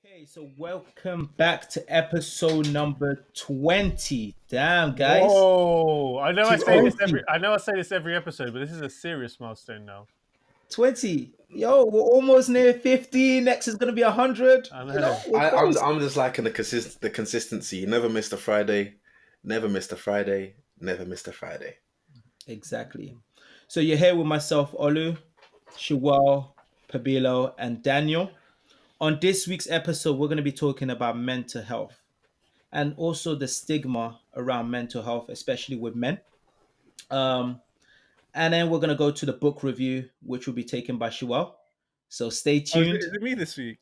Okay, so welcome back to episode number 20. Damn, guys. Whoa! I know I say this 20. every episode, but this is a serious milestone now. 20. Yo, we're almost near 50. Next is going to be 100. I know. You know, we're close. I'm just liking the consistency. You never missed a Friday, never missed a Friday, never missed a Friday. Exactly. So you're here with myself, Olu, Shuwel, Pabilo, and Daniel. On this week's episode, we're going to be talking about mental health and also the stigma around mental health, especially with men. And then we're going to go to the book review, which will be taken by Shuwel. So stay tuned. Is it me this week?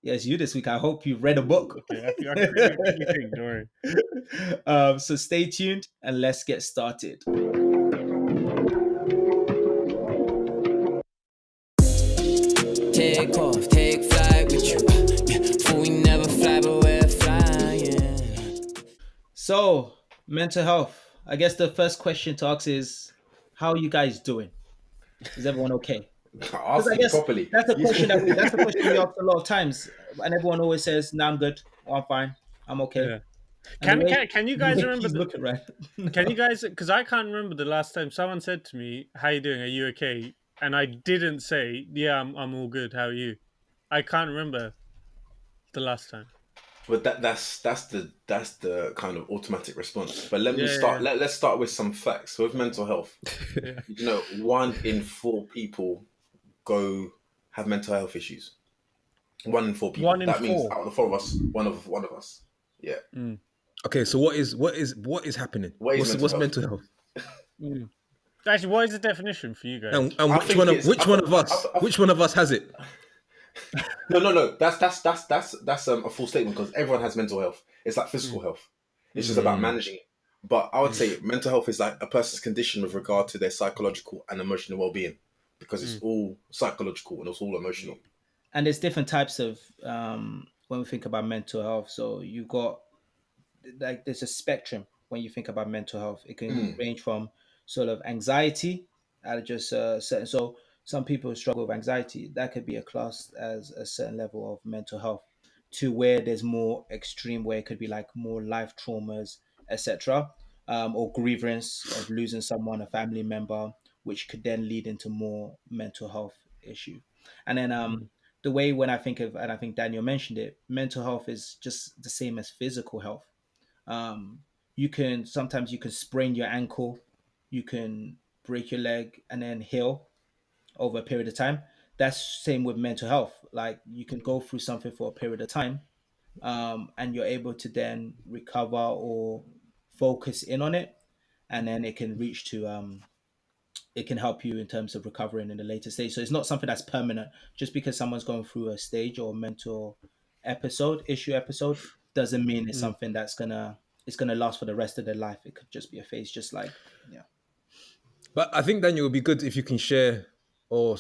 Yes, you this week. I hope you've read a book. Okay, I can really think, don't worry. So stay tuned and let's get started. Take off, take flight with you. For we never fly, but we're flying. So, mental health. I guess the first question to ask is, how are you guys doing? Is everyone okay? Ask it properly. That's a question we ask a lot of times, and everyone always says, "No, I'm good. Oh, I'm fine. I'm okay." Yeah. Can you guys remember? Can you guys? Because I can't remember the last time someone said to me, "How you doing? Are you okay?" And I didn't say, "Yeah, I'm all good. How are you?" I can't remember the last time. But that's the kind of automatic response. But let's start with some facts. With mental health, you know, 1 in 4 people have mental health issues. 1 in 4 people. 1 in 4. That means out of the 4 of us, one of us. Yeah. Mm. Okay, so what is happening? What's mental health? Actually, what is the definition for you guys? And which one of us has it? No. That's a full statement because everyone has mental health. It's like physical health. It's just about managing it. But I would say mental health is like a person's condition with regard to their psychological and emotional well-being because it's all psychological and it's all emotional. And there's different types of when we think about mental health. So you've got there's a spectrum when you think about mental health. It can range from sort of anxiety at just certain. So some people struggle with anxiety. That could be a class as a certain level of mental health, to where there's more extreme, where it could be like more life traumas, etc., or grievance of losing someone, a family member, which could then lead into more mental health issue. And then the way when I think of, and I think Daniel mentioned it, mental health is just the same as physical health. Sometimes you can sprain your ankle, you can break your leg and then heal over a period of time. That's same with mental health. Like you can go through something for a period of time, and you're able to then recover or focus in on it, and then it can reach to it can help you in terms of recovering in the later stage. So it's not something that's permanent. Just because someone's going through a stage or mental episode doesn't mean it's something that's gonna last for the rest of their life. It could just be a phase, just like But I think, Daniel, it would be good if you can share or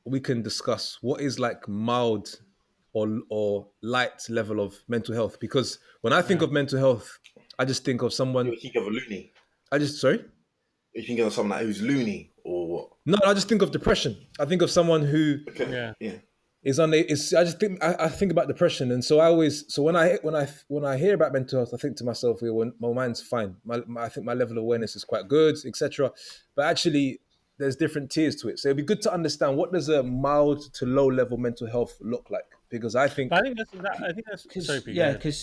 we can discuss what is like mild or light level of mental health. Because when I think of mental health, I just think of someone. You think of a loony. Sorry? You think of someone who's loony or what? No, I just think of depression. I think of someone who is on. I think about depression, and so when I hear about mental health, I think to myself, my mind's fine. I think my level of awareness is quite good, etc. But actually, there's different tiers to it. So it'd be good to understand, what does a mild to low level mental health look like? Because I think because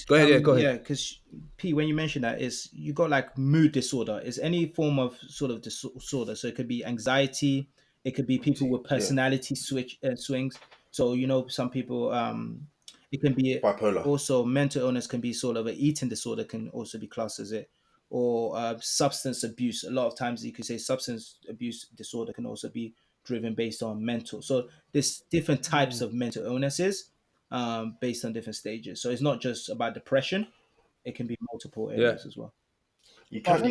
go ahead. Because P, when you mention that, is you got like mood disorder, is any form of sort of disorder. So it could be anxiety, it could be people with personality swings. So some people it can be bipolar. Also mental illness can be sort of an eating disorder, can also be classed as it, or substance abuse. A lot of times you could say substance abuse disorder can also be driven based on mental. So there's different types of mental illnesses based on different stages. So it's not just about depression; it can be multiple areas as well. But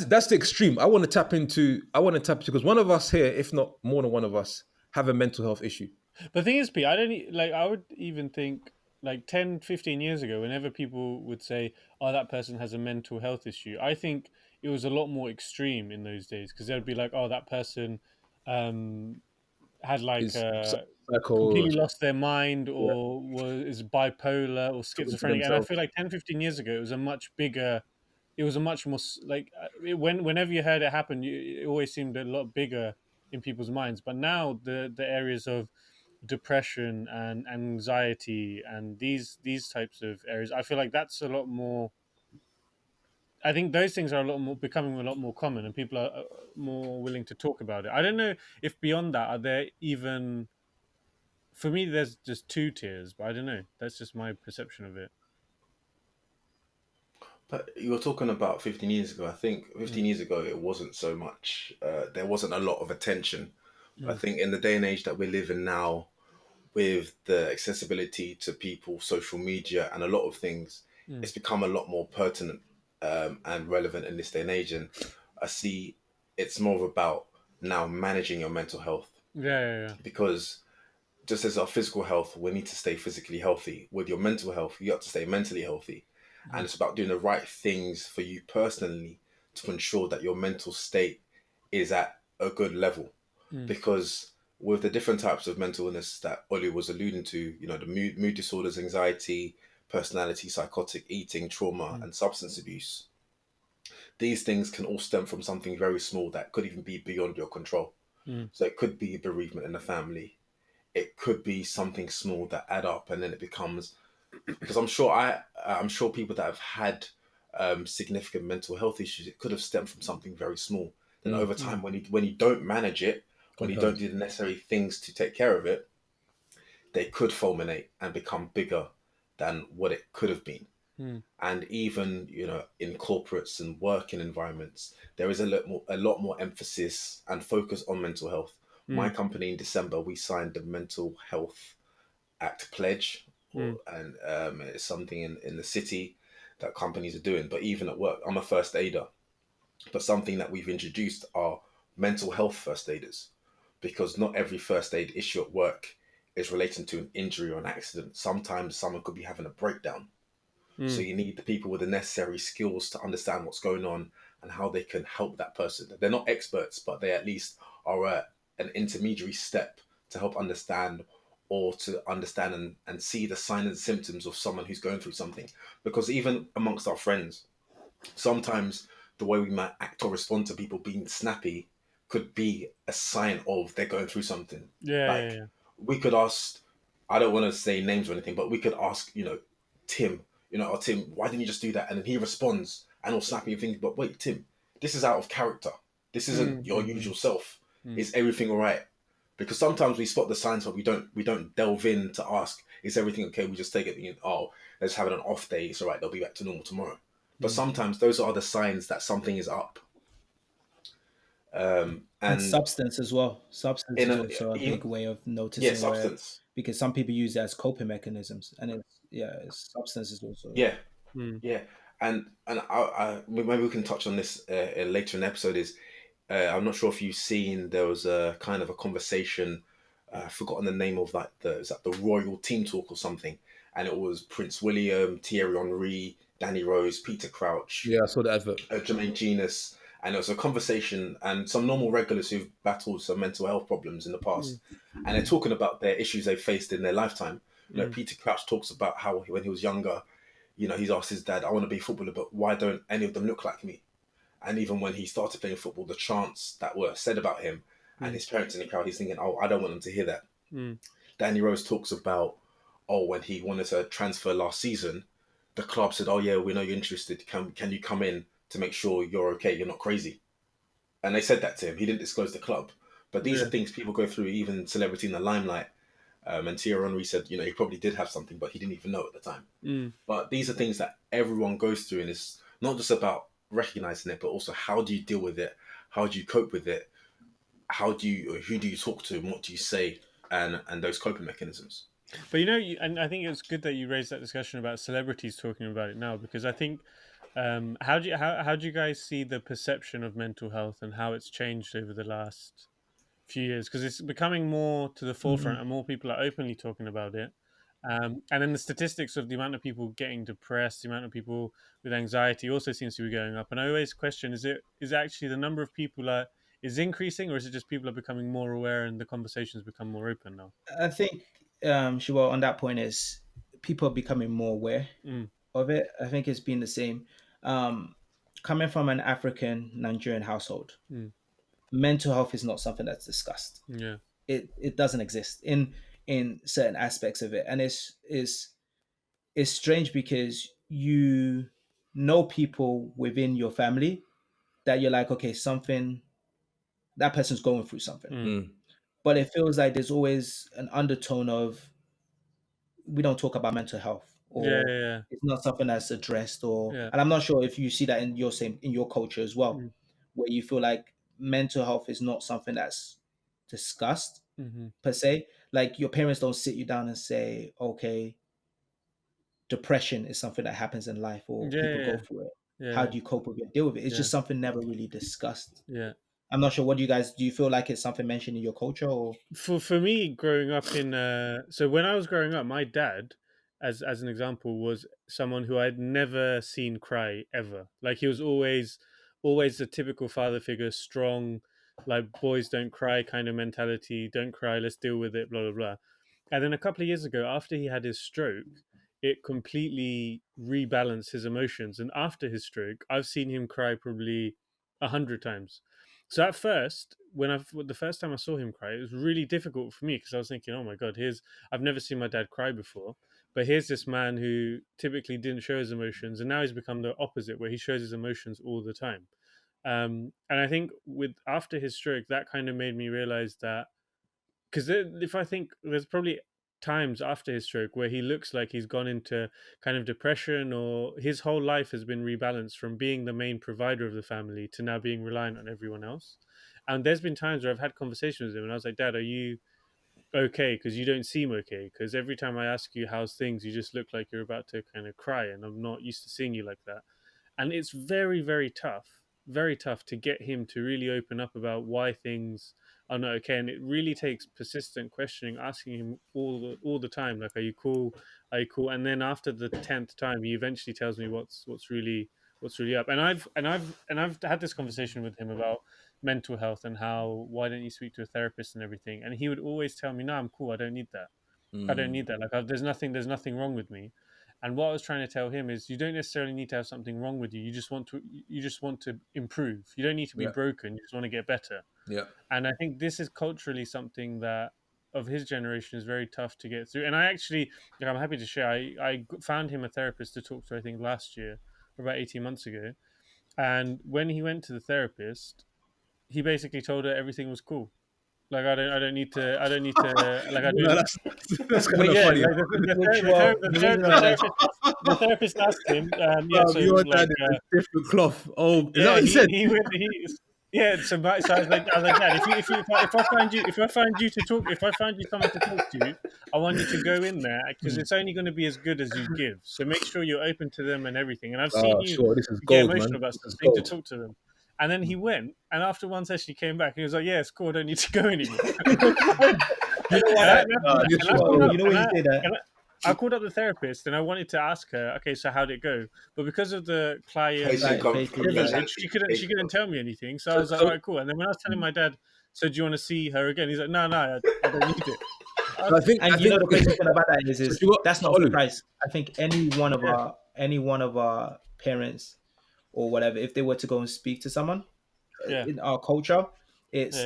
that's the extreme. I want to tap into because one of us here, if not more than one of us, have a mental health issue. The thing is, P, I would even think like 10, 15 years ago, whenever people would say, "Oh, that person has a mental health issue," I think it was a lot more extreme in those days, because they'd be like, "Oh, that person had like psycho. completely lost their mind or is bipolar or Talking to schizophrenic. And I themselves. feel like 10, 15 years ago, it was a much more whenever you heard it happen, it always seemed a lot bigger in people's minds. But now the areas of depression and anxiety and these types of areas, I feel like that's a lot more. I think those things are a lot more becoming a lot more common, and people are more willing to talk about it. I don't know if beyond that, are there even, for me, there's just two tiers, but I don't know. That's just my perception of it. But you were talking about 15 years ago. I think 15 years ago, it wasn't so much, there wasn't a lot of attention. I think in the day and age that we live in now, with the accessibility to people, social media, and a lot of things, it's become a lot more pertinent and relevant in this day and age. And I see it's more about now managing your mental health, Yeah. because just as our physical health, we need to stay physically healthy. With your mental health, you have to stay mentally healthy. And it's about doing the right things for you personally to ensure that your mental state is at a good level. Because with the different types of mental illness that Ollie was alluding to, the mood disorders, anxiety, personality, psychotic eating, trauma, and substance abuse, these things can all stem from something very small that could even be beyond your control. So it could be bereavement in the family. It could be something small that add up, and then it becomes, because I'm sure people that have had significant mental health issues, it could have stemmed from something very small. Then over time, when you don't manage it, when you don't do the necessary things to take care of it, they could fulminate and become bigger than what it could have been. And even in corporates and working environments, there is a lot more emphasis and focus on mental health. My company in December, we signed the Mental Health Act pledge, and it's something in the city that companies are doing. But even at work, I'm a first aider, but something that we've introduced are mental health first aiders, because not every first aid issue at work is relating to an injury or an accident. Sometimes someone could be having a breakdown. So you need the people with the necessary skills to understand what's going on and how they can help that person. They're not experts, but they at least are an intermediary step to help understand, or to understand and see the signs and symptoms of someone who's going through something. Because even amongst our friends, sometimes the way we might act or respond to people being snappy could be a sign of they're going through something. Yeah. We could ask, I don't want to say names or anything, but we could ask, Tim, or Tim, why didn't you just do that? And then he responds and he'll snap me and think, but wait, Tim, this is out of character. This isn't your usual self. Is everything all right? Because sometimes we spot the signs, but we don't delve in to ask, is everything okay? We just take it, let's have it an off day. It's all right. They'll be back to normal tomorrow. But sometimes those are the signs that something is up. And substance as well. Substance is also a big way of noticing. Substance. Because some people use it as coping mechanisms, and substance is also. Yeah. And maybe we can touch on this later in the episode. I'm not sure if you've seen, there was a kind of a conversation. I've forgotten the name of the Royal Team Talk or something, and it was Prince William, Thierry Henry, Danny Rose, Peter Crouch. Yeah, I saw the advert. Jermaine Genius. And it was a conversation, and some normal regulars who've battled some mental health problems in the past, and they're talking about their issues they faced in their lifetime. Peter Crouch talks about how when he was younger, he's asked his dad, "I want to be a footballer, but why don't any of them look like me?" And even when he started playing football, the chants that were said about him and his parents in the crowd, he's thinking, "Oh, I don't want them to hear that." Danny Rose talks about, when he wanted to transfer last season, the club said, "Oh yeah, we know you're interested. Can you come in to make sure you're okay, you're not crazy?" And they said that to him. He didn't disclose the club. But these are things people go through, even celebrity in the limelight. And Thierry Henry said, he probably did have something, but he didn't even know at the time. But these are things that everyone goes through, and it's not just about recognizing it, but also how do you deal with it? How do you cope with it? Who do you talk to, and what do you say? And those coping mechanisms. But and I think it's good that you raised that discussion about celebrities talking about it now, because I think how do you guys see the perception of mental health and how it's changed over the last few years? Because it's becoming more to the forefront, and more people are openly talking about it. And then the statistics of the amount of people getting depressed, the amount of people with anxiety also seems to be going up. And I always question: is it actually the number of people is increasing, or is it just people are becoming more aware and the conversations become more open now? I think, Shuwel, on that point is people are becoming more aware of it. I think it's been the same. Coming from an African Nigerian household, mental health is not something that's discussed. Yeah. It doesn't exist in certain aspects of it, and it's strange because you know people within your family that you're like, okay, something, that person's going through something, but it feels like there's always an undertone of, we don't talk about mental health, Yeah, or yeah, it's not something that's addressed, or, yeah. and I'm not sure if you see that in your culture as well, where you feel like mental health is not something that's discussed per se. Like your parents don't sit you down and say, okay, depression is something that happens in life, or Yeah, people go yeah, through it. How yeah, do you cope with it, deal with it? It's yeah, just something never really discussed. yeah. I'm not sure. What do you guys, do you feel like it's something mentioned in your culture, or? For me, growing up in so when I was growing up, my dad, as an example, was someone who I'd never seen cry ever. Like he was always the typical father figure, strong, like boys don't cry kind of mentality. Don't cry, let's deal with it, blah blah blah. And then a couple of years ago, after he had his stroke, it completely rebalanced his emotions. And after his stroke, I've seen him cry probably 100 times. So at first, the first time I saw him cry, it was really difficult for me because I was thinking, "Oh my god, I've never seen my dad cry before, but here's this man who typically didn't show his emotions, and now he's become the opposite, where he shows his emotions all the time." And I think with after his stroke, that kind of made me realize that, because if I think there's probably times after his stroke where he looks like he's gone into kind of depression, or his whole life has been rebalanced from being the main provider of the family to now being reliant on everyone else. And there's been times where I've had conversations with him and I was like, Dad, are you okay? Because you don't seem okay. Because every time I ask you how's things, you just look like you're about to kind of cry, and I'm not used to seeing you like that. And it's very, very tough to get him to really open up about why things are not okay. And it really takes persistent questioning, asking him all the time, like, "Are you cool? Are you cool?" And then after the 10th time, he eventually tells me what's really up. And I've had this conversation with him about mental health and how, why don't you speak to a therapist and everything. And he would always tell me, "No, I'm cool. I don't need that. I don't need that. Like, there's nothing wrong with me." And what I was trying to tell him is, you don't necessarily need to have something wrong with you. You just want to improve. You don't need to be broken. You just want to get better. Yeah. And I think this is culturally something that of his generation is very tough to get through. And I actually, I'm happy to share, I found him a therapist to talk to, I think last year, or about 18 months ago. And when he went to the therapist, he basically told her everything was cool. Like, I don't need to, like, I don't. No, that's kind of funny. Like, the therapist asked him, so your like, dad is a different cloth. Oh, is that yeah, what he said? yeah. So I was like, Dad, if I find you, if I find you someone to talk to, I want you to go in there, because it's only going to be as good as you give. So make sure you're open to them and everything. And I've seen you Sure, this is get gold, emotional man. about This stuff. is So you need gold. to talk to them. And then he went, and after one session, he came back. And he was like, "Yeah, it's cool. I don't need to go anymore." You know when you say that, I called up the therapist and I wanted to ask her, "Okay, so how'd it go?" But because of the client privilege, she couldn't tell me anything. So I was like, "All right, cool." And then when I was telling my dad, "So do you want to see her again?" He's like, "No, I don't need it." I think the crazy thing about that is that's not a Olu. surprise. I think any one of our parents or whatever, if they were to go and speak to someone in our culture, it's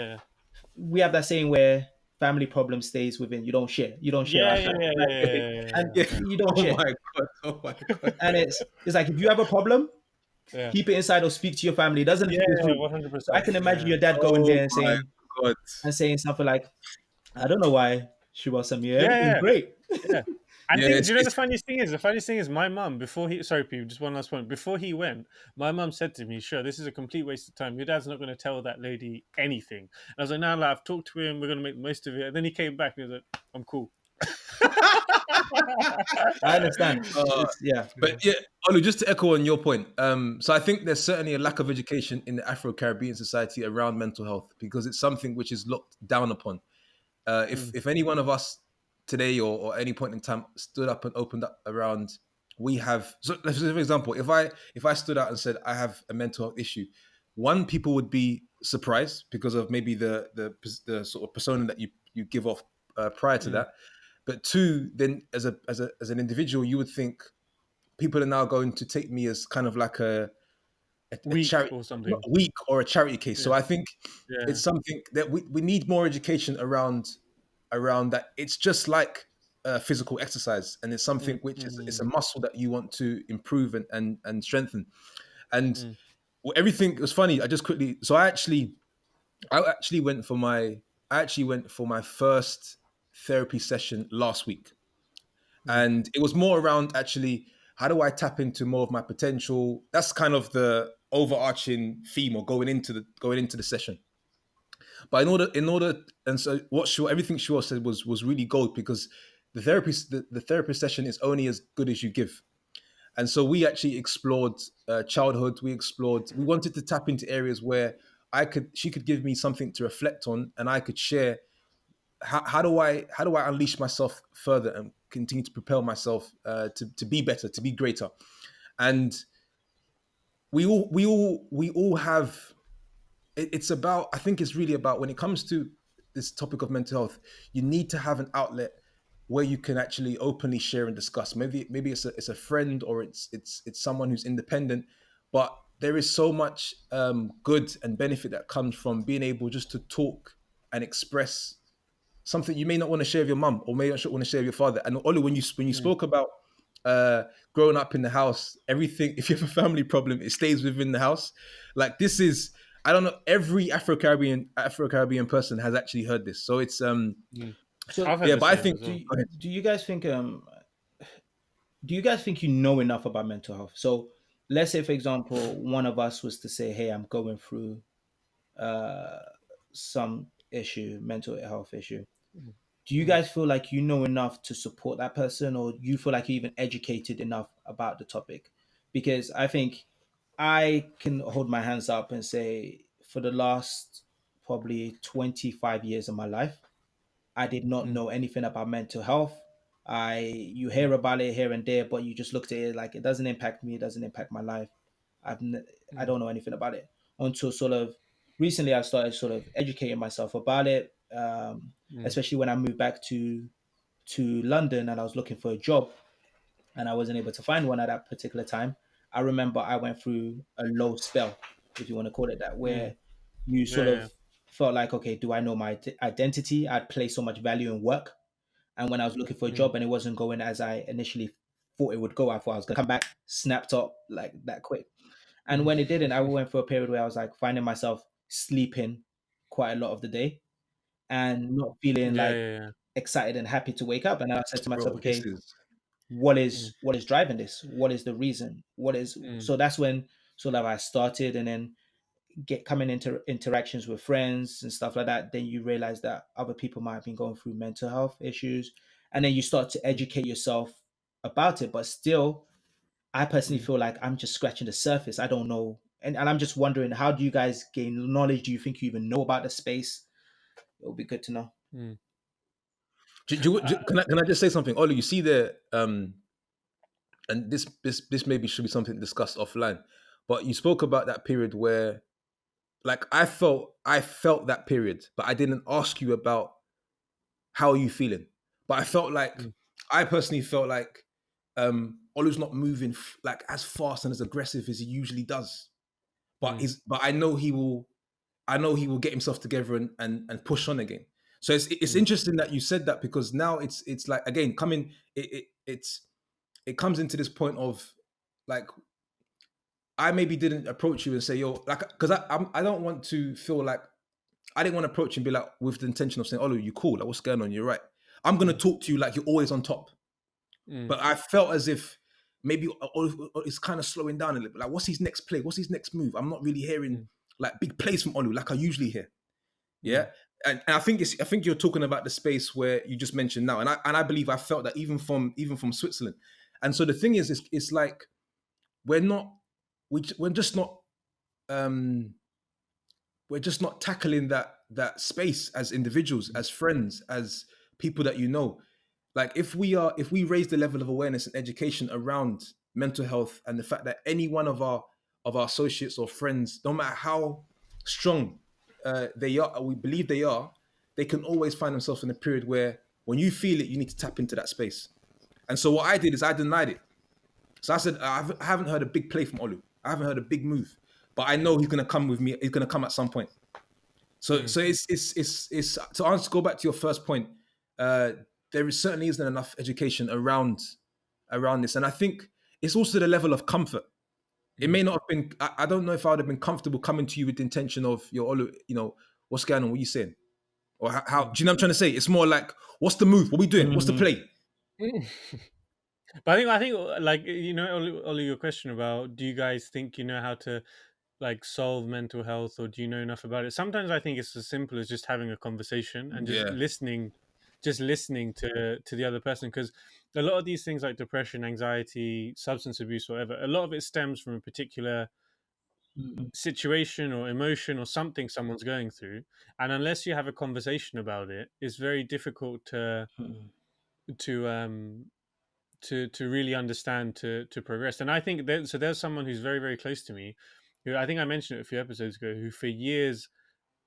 we have that saying where family problem stays within. You don't share. You don't share. And you don't share. Oh my god! And it's like, if you have a problem, keep it inside or speak to your family. It doesn't leak it through. 100%. So I can imagine your dad going there and saying something like, "I don't know why Shuwel sent me here. Everything's great." Yeah. And do you know the funniest thing is? The funniest thing is, my mum, before he, sorry, Pete, just one last point. Before he went, my mum said to me, "Sure, this is a complete waste of time. Your dad's not going to tell that lady anything." And I was like, "No, I've talked to him. We're going to make the most of it." And then he came back and he was like, "I'm cool." I understand. But yeah, Olu, just to echo on your point. So I think there's certainly a lack of education in the Afro-Caribbean society around mental health, because it's something which is looked down upon. If any one of us today or any point in time stood up and opened up around, we have, so let's say, for example, if I stood out and said I have a mental health issue, one, people would be surprised because of maybe the sort of persona that you give off prior to that. But two, then as an individual, you would think people are now going to take me as kind of like a weak charity, or something. weak or a charity case. Yeah. So I think Yeah. it's something that we need more education around that. It's just like physical exercise, and it's something which is it's a muscle that you want to improve and strengthen. And everything was funny. I just quickly, so I actually went for my first therapy session last week. And it was more around actually, how do I tap into more of my potential? That's kind of the overarching theme, or going into the session. But in order, and so everything Shuwel said was really gold, because the therapy session is only as good as you give. And so we actually explored childhood. We wanted to tap into areas where she could give me something to reflect on, and I could share how do I unleash myself further and continue to propel myself to be better, to be greater. And we all have. It's about. I think it's really about, when it comes to this topic of mental health, you need to have an outlet where you can actually openly share and discuss. Maybe it's a friend, or it's someone who's independent, but there is so much good and benefit that comes from being able just to talk and express something you may not want to share with your mum, or may not want to share with your father. And Olu, when you spoke about growing up in the house, everything, if you have a family problem, it stays within the house. Like, this is, I don't know, every Afro-Caribbean person has actually heard this. So it's So yeah, but I think do you guys think you know enough about mental health? So let's say, for example, one of us was to say, hey, I'm going through some mental health issue. Do you guys feel like you know enough to support that person, or you feel like you're even educated enough about the topic? Because I think I can hold my hands up and say, for the last probably 25 years of my life, I did not know anything about mental health. You hear about it here and there, but you just looked at it like, it doesn't impact me, it doesn't impact my life. I don't know anything about it until sort of recently. I started sort of educating myself about it, especially when I moved back to London and I was looking for a job and I wasn't able to find one at that particular time. I remember I went through a low spell, if you want to call it that, where you sort of felt like, okay, do I know my identity? I'd placed so much value in work. And when I was looking for a job and it wasn't going as I initially thought it would go, I thought I was going to come back, snapped up like that quick. And when it didn't, I went for a period where I was like finding myself sleeping quite a lot of the day and not feeling excited and happy to wake up. And I said to myself, okay, what is driving this? What is the reason? So that's when sort of I started, and then coming into interactions with friends and stuff like that. Then you realize that other people might have been going through mental health issues, and then you start to educate yourself about it. But still, I personally feel like I'm just scratching the surface. I don't know. And I'm just wondering, how do you guys gain knowledge? Do you think you even know about the space? It would be good to know. Can I just say something? Ollie, you see there, and this maybe should be something discussed offline, but you spoke about that period where, like, I felt that period, but I didn't ask you about how are you feeling. But I felt like, I personally felt like Olu's not moving like as fast and as aggressive as he usually does. But I know he will get himself together and push on again. So it's interesting that you said that, because now it's like, again, it comes into this point of, like, I maybe didn't approach you and say, yo, like, because I don't want to feel like, I didn't want to approach you and be like, with the intention of saying, oh, you cool, like, what's going on? You're right. I'm going to talk to you like you're always on top. But I felt as if maybe it's kind of slowing down a little bit. Like, what's his next play? What's his next move? I'm not really hearing like big plays from Olu like I usually hear. Yeah. And I think you're talking about the space where you just mentioned now. And I believe I felt that even from Switzerland. And so the thing is, it's like, we're just not tackling that space as individuals, as friends, as people that you know. Like, if we raise the level of awareness and education around mental health, and the fact that any one of our associates or friends, no matter how strong we believe they are, they can always find themselves in a period where when you feel it, you need to tap into that space. And so what I did is I denied it. So I said, I haven't heard a big play from Olu. I haven't heard a big move, but I know he's going to come with me. He's going to come at some point. So it's to answer, go back to your first point. There certainly isn't enough education around this, and I think it's also the level of comfort. It may not have been. I don't know if I would have been comfortable coming to you with the intention of Olu, what's going on, what are you saying, or how do you know what I'm trying to say? It's more like, what's the move? What are we doing? What's the play? But I think, like, Oli, your question about, do you guys think you know how to like solve mental health, or do you know enough about it? Sometimes I think it's as simple as just having a conversation and just listening to the other person, because a lot of these things like depression, anxiety, substance abuse, whatever, a lot of it stems from a particular situation or emotion or something someone's going through, and unless you have a conversation about it, it's very difficult to really understand, to progress. And I think there's someone who's very, very close to me, who I think I mentioned it a few episodes ago, who for years,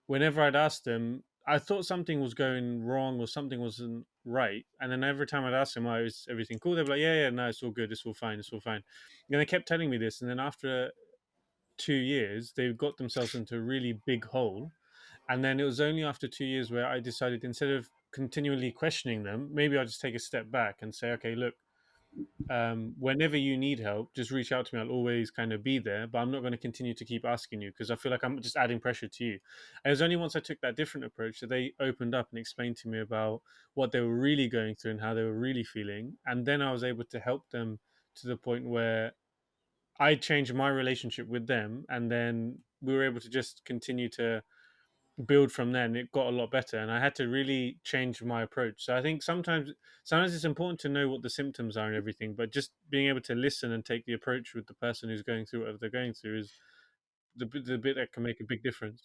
whenever I'd asked them, I thought something was going wrong or something wasn't right. And then every time I'd ask them, "Oh, is everything cool?" They'd be like, yeah, no, it's all good. It's all fine. It's all fine. And they kept telling me this. And then after 2 years, they got themselves into a really big hole. And then it was only after 2 years where I decided, instead of continually questioning them, maybe I'll just take a step back and say, okay, look, whenever you need help, just reach out to me. I'll always kind of be there, but I'm not going to continue to keep asking you, because I feel like I'm just adding pressure to you. And it was only once I took that different approach that they opened up and explained to me about what they were really going through and how they were really feeling. And then I was able to help them to the point where I changed my relationship with them, and then we were able to just continue to build from there, and it got a lot better. And I had to really change my approach. So I think sometimes it's important to know what the symptoms are and everything, but just being able to listen and take the approach with the person who's going through whatever they're going through is the bit that can make a big difference.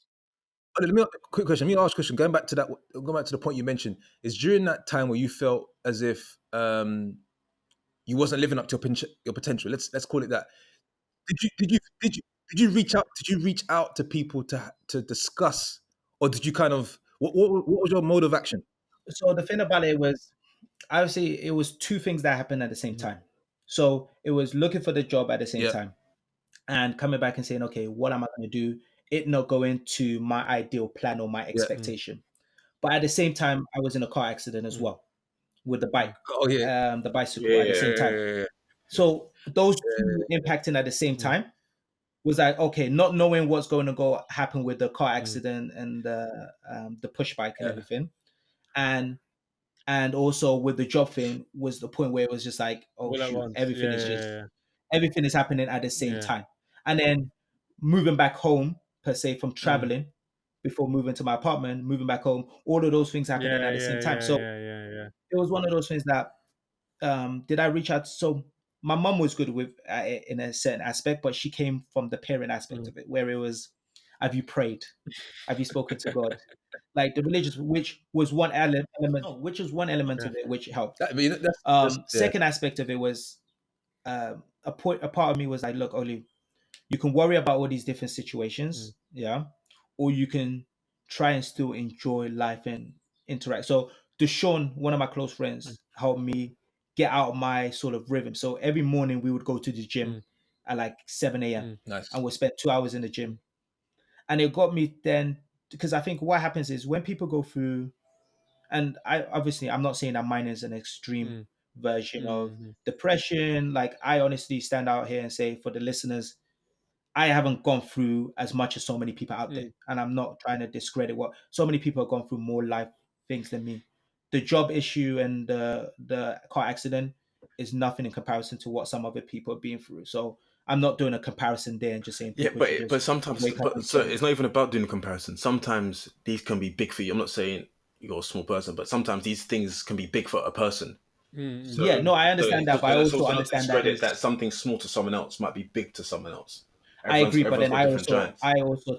Let me quick question. Let me ask a question. Going back to the point you mentioned, is during that time where you felt as if you wasn't living up to your potential. Let's call it that. Did you reach out? Did you reach out to people to discuss, or did you kind of what was your mode of action? So the thing about it was, obviously, it was two things that happened at the same time. So it was looking for the job at the same time, and coming back and saying, okay, what am I going to do? It not going to my ideal plan or my expectation. But at the same time, I was in a car accident as well with the bike, the bicycle at the same time. So those two impacting at the same time was like, okay, not knowing what's going to go happen with the car accident and the push bike and everything. And also with the job thing was the point where it was just like, oh shoot, everything is happening at the same time. And then moving back home, per se, from traveling before moving to my apartment, moving back home, all of those things happening at the same time. So it was one of those things that did I reach out? So my mom was good with in a certain aspect, but she came from the parent aspect of it, where it was, have you prayed? Have you spoken to God? Like the religious, which was one element, of it, which helped. Second aspect of it was a part of me was like, look, Oli, you can worry about all these different situations, or you can try and still enjoy life and interact. So Deshaun, one of my close friends, helped me get out of my sort of rhythm. So every morning we would go to the gym at like 7 a.m. And we'll spend 2 hours in the gym. And it got me then, because I think what happens is when people go through, and I'm not saying that mine is an extreme version of depression. Like I honestly stand out here and say, for the listeners, I haven't gone through as much as so many people out there. And I'm not trying to discredit what so many people have gone through more life things than me. The job issue and the car accident is nothing in comparison to what some other people are being through. So I'm not doing a comparison there and just saying but sometimes so it's not even about doing a comparison. Sometimes these can be big for you. I'm not saying you're a small person, but sometimes these things can be big for a person. So, I understand that, but I also understand that something small to someone else might be big to someone else. I agree, but then I also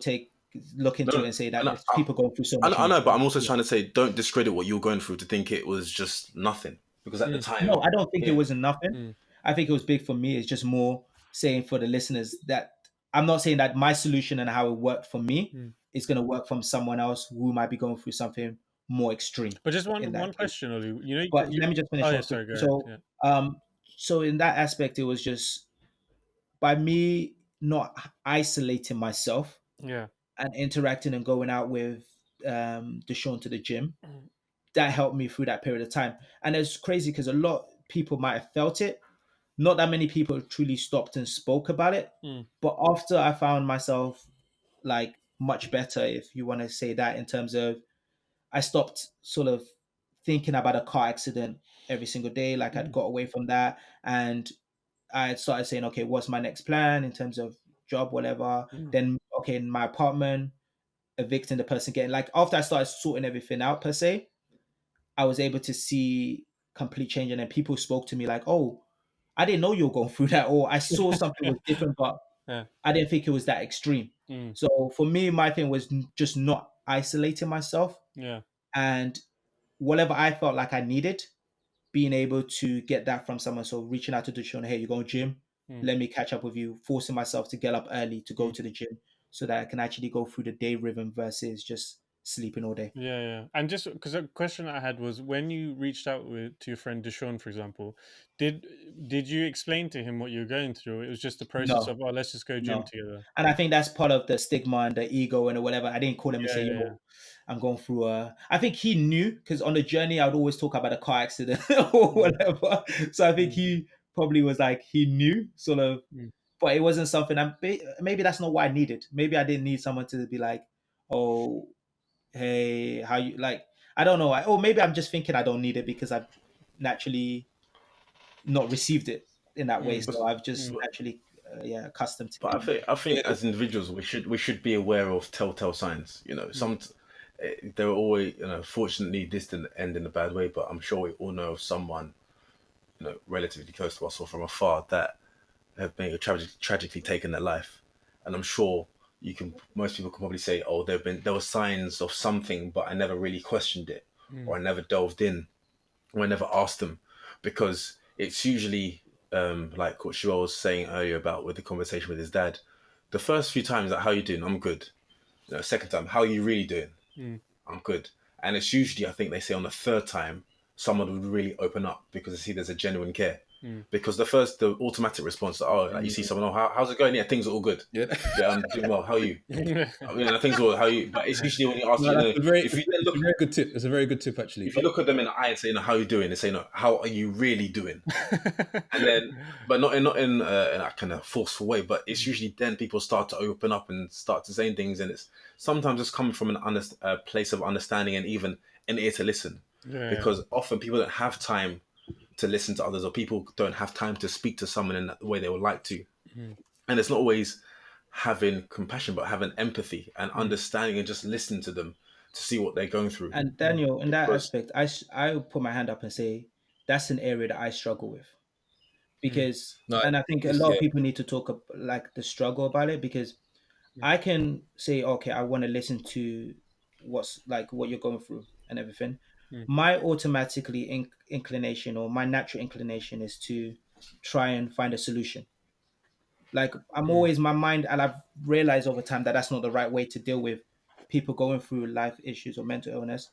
look into it and say that people going through so much. I know, but I'm also trying to say, don't discredit what you're going through to think it was just nothing, because at the time, no, I don't think it wasn't nothing. I think it was big for me. It's just more saying for the listeners that I'm not saying that my solution and how it worked for me it's going to work from someone else who might be going through something more extreme But just in one that case. question, Olu. You know, But let me just oh finish yeah, off. sorry, go ahead. So, Yeah. so in that aspect, it was just by me not isolating myself Yeah. and interacting and going out with Deshaun to the gym, that helped me through that period of time. And it's crazy because a lot of people might have felt it. Not that many people truly stopped and spoke about it. But after I found myself like much better, if you want to say that, in terms of I stopped sort of thinking about a car accident every single day. Like I'd got away from that, and I started saying, okay, what's my next plan in terms of job, whatever. Then, okay, in my apartment, evicting the person, getting like after I started sorting everything out per se, I was able to see complete change. And then people spoke to me like, oh, I didn't know you were going through that, or I saw something was different, but Yeah. I didn't think it was that extreme. So for me, my thing was just not isolating myself. Yeah. And whatever I felt like I needed, being able to get that from someone. So reaching out to the show, hey, you go gym, let me catch up with you, forcing myself to get up early to go to the gym so that I can actually go through the day rhythm versus just sleeping all day. Yeah, yeah. And just because a question I had was, when you reached out to your friend Deshaun, for example, did you explain to him what you were going through? It was just the process No, of, oh, let's just go gym no. together. And I think that's part of the stigma and the ego and whatever. I didn't call him and Yeah, say, yeah, yo, I'm going through I think he knew because on the journey I would always talk about a car accident or whatever. So I think he probably was like, he knew sort of, but it wasn't something maybe that's not what I needed. Maybe I didn't need someone to be like, oh, hey, how you like, I don't know. Or maybe I'm just thinking I don't need it because I've naturally not received it in that way. So I've just naturally, accustomed to But it. I think as individuals, we should be aware of telltale signs. You know, there are always, fortunately, this didn't end in a bad way, but I'm sure we all know of someone, relatively close to us or from afar that have been tragically taken their life, and I'm sure most people can probably say, oh, there were signs of something, but I never really questioned it, or I never delved in, or I never asked them, because it's usually like what Shuwel was saying earlier about with the conversation with his dad. The first few times, like, how you doing? I'm good. Second time, how are you really doing? I'm good. And it's usually, I think they say on the third time, someone would really open up because they see there's a genuine care. Because the automatic response, like you see someone, how's it going? Yeah, things are all good. Yeah, I'm doing well. How are you? Things are all, how are you? But it's usually when you ask, It's a very good tip. It's a very good tip, actually. If you look at them in the eye and say, how are you doing? They say, no, how are you really doing? And then, but not in a kind of forceful way. But it's usually then people start to open up and start to say things, and it's sometimes it's coming from a place of understanding and even an ear to listen. Yeah. Because often people don't have time to listen to others, or people don't have time to speak to someone in the way they would like to. And it's not always having compassion, but having empathy and understanding and just listening to them to see what they're going through. And Daniel, in that aspect, I would put my hand up and say that's an area that I struggle with because, and I think a lot of people need to talk like the struggle about it, because I can say, okay, I want to listen to what's like what you're going through and everything. My automatically inclination or my natural inclination is to try and find a solution. Like I'm always my mind, and I've realized over time that that's not the right way to deal with people going through life issues or mental illness.